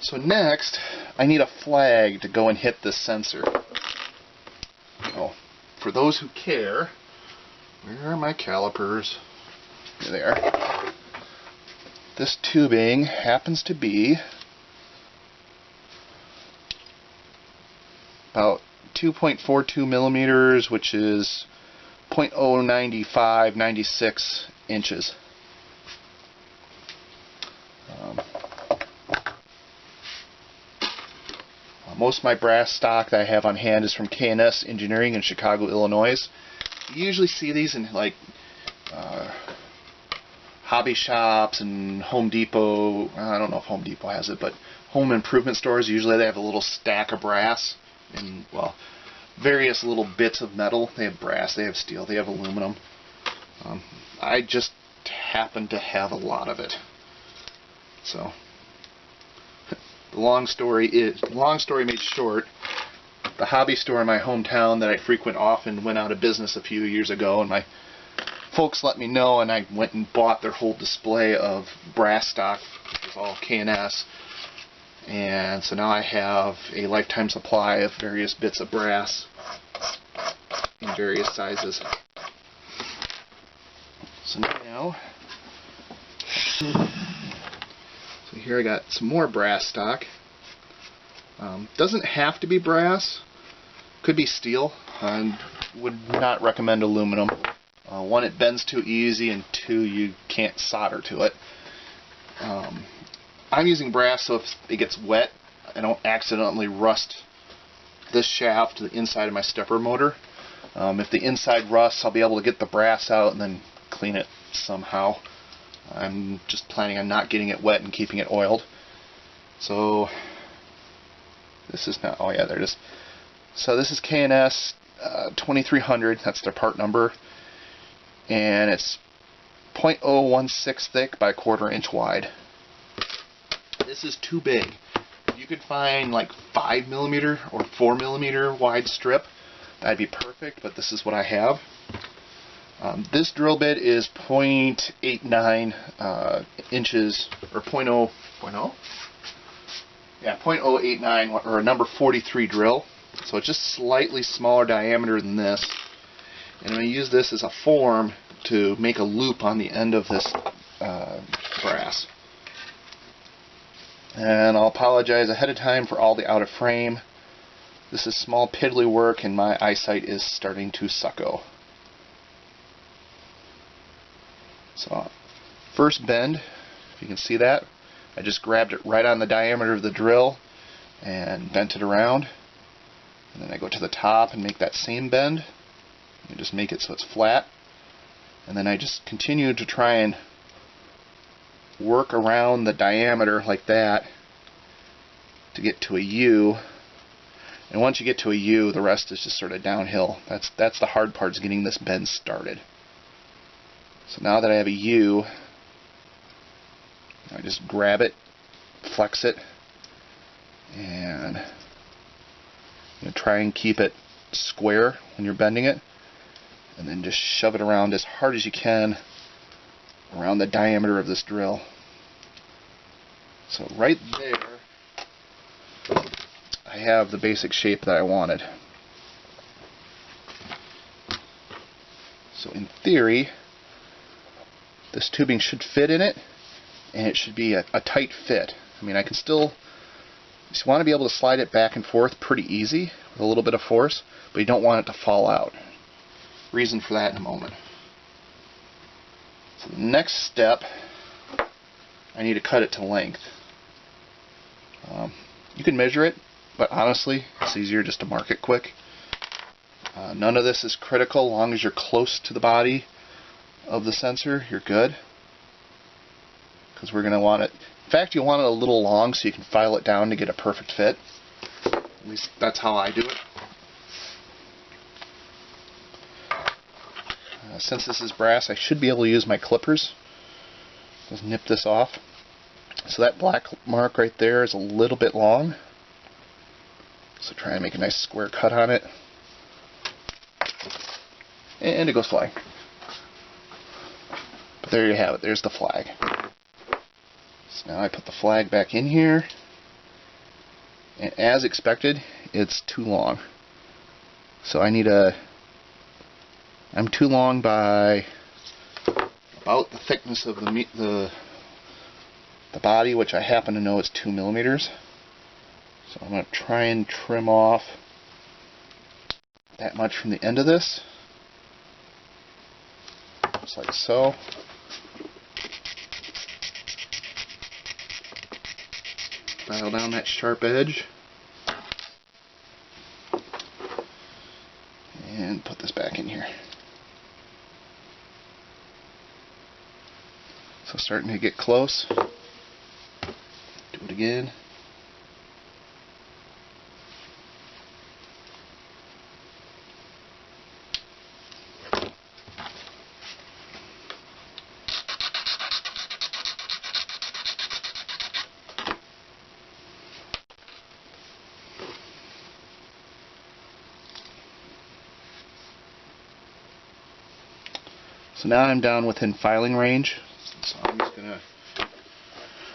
So next, I need a flag to go and hit this sensor. Oh, for those who care, where are my calipers? Here they are. This tubing happens to be about 2.42 millimeters, which is 0.09596 inches. Most of my brass stock that I have on hand is from K&S Engineering in Chicago, Illinois. You usually see these in like hobby shops and Home Depot. I don't know if Home Depot has it, but home improvement stores, usually they have a little stack of brass and, well, various little bits of metal. They have brass, they have steel, they have aluminum. I just happen to have a lot of it. So the long story made short, the hobby store in my hometown that I frequent often went out of business a few years ago, and my folks let me know, and I went and bought their whole display of brass stock, which was all K&S, and so now I have a lifetime supply of various bits of brass in various sizes. So now, so here I got some more brass stock. Doesn't have to be brass, could be steel. I would not recommend aluminum. One, it bends too easy, and two, you can't solder to it. I'm using brass so if it gets wet, I don't accidentally rust this shaft to the inside of my stepper motor. If the inside rusts, I'll be able to get the brass out and then clean it somehow. I'm just planning on not getting it wet and keeping it oiled. So this is not, oh yeah, there it is. So this is K&S 2300, that's their part number, and it's 0.016 thick by 1/4 inch wide. This is too big. If you could find like 5 millimeter or 4 millimeter wide strip, that'd be perfect, but this is what I have. This drill bit is 0.89 inches, or 0.0, yeah, 0.089, or a number 43 drill. So it's just slightly smaller diameter than this. And I'm going to use this as a form to make a loop on the end of this brass. And I'll apologize ahead of time for all the out of frame. This is small piddly work and my eyesight is starting to sucko. So, first bend, if you can see that, I just grabbed it right on the diameter of the drill and bent it around. And then I go to the top and make that same bend. You just make it so it's flat. And then I just continue to try and work around the diameter like that to get to a U. And once you get to a U, the rest is just sort of downhill. That's the hard part, is getting this bend started. So now that I have a U, I just grab it, flex it, and try and keep it square when you're bending it, and then just shove it around as hard as you can around the diameter of this drill. So right there, I have the basic shape that I wanted. So in theory, this tubing should fit in it, and it should be a tight fit. I mean, I can still, you want to be able to slide it back and forth pretty easy with a little bit of force, but you don't want it to fall out. Reason for that in a moment. So the next step, I need to cut it to length. You can measure it, but honestly, it's easier just to mark it quick. None of this is critical. As long as you're close to the body of the sensor, you're good. Because we're going to want it, in fact, you want it a little long so you can file it down to get a perfect fit. At least that's how I do it. Since this is brass, I should be able to use my clippers. Just nip this off. So that black mark right there is a little bit long. So try and make a nice square cut on it. And it goes flying. But there you have it, there's the flag. So now I put the flag back in here, And as expected, it's too long. So I'm too long by about the thickness of the body, which I happen to know is 2 millimeters. So I'm going to try and trim off that much from the end of this, just like so. Dial down that sharp edge and put this back in here. So starting to get close. Do it again. So now I'm down within filing range. So I'm just going to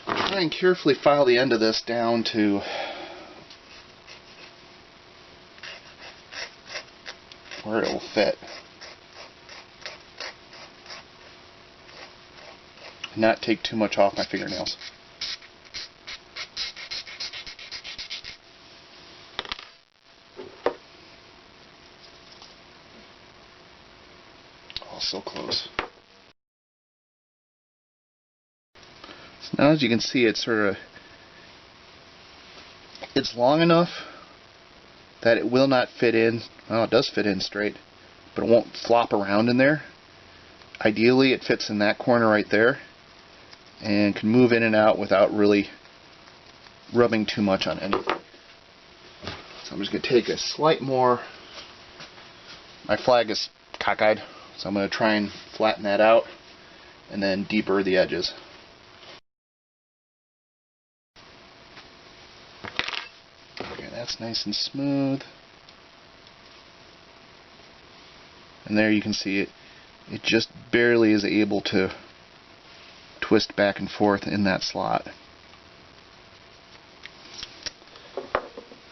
try and carefully file the end of this down to where it will fit. Not take too much off my fingernails. Oh, so close. So now, as you can see, it's long enough that it will not fit in. Well, it does fit in straight, but it won't flop around in there. Ideally, it fits in that corner right there and can move in and out without really rubbing too much on anything. So I'm just going to take a slight more. My flag is cockeyed, so I'm going to try and flatten that out and then deeper the edges. Okay, that's nice and smooth. And there you can see it just barely is able to twist back and forth in that slot.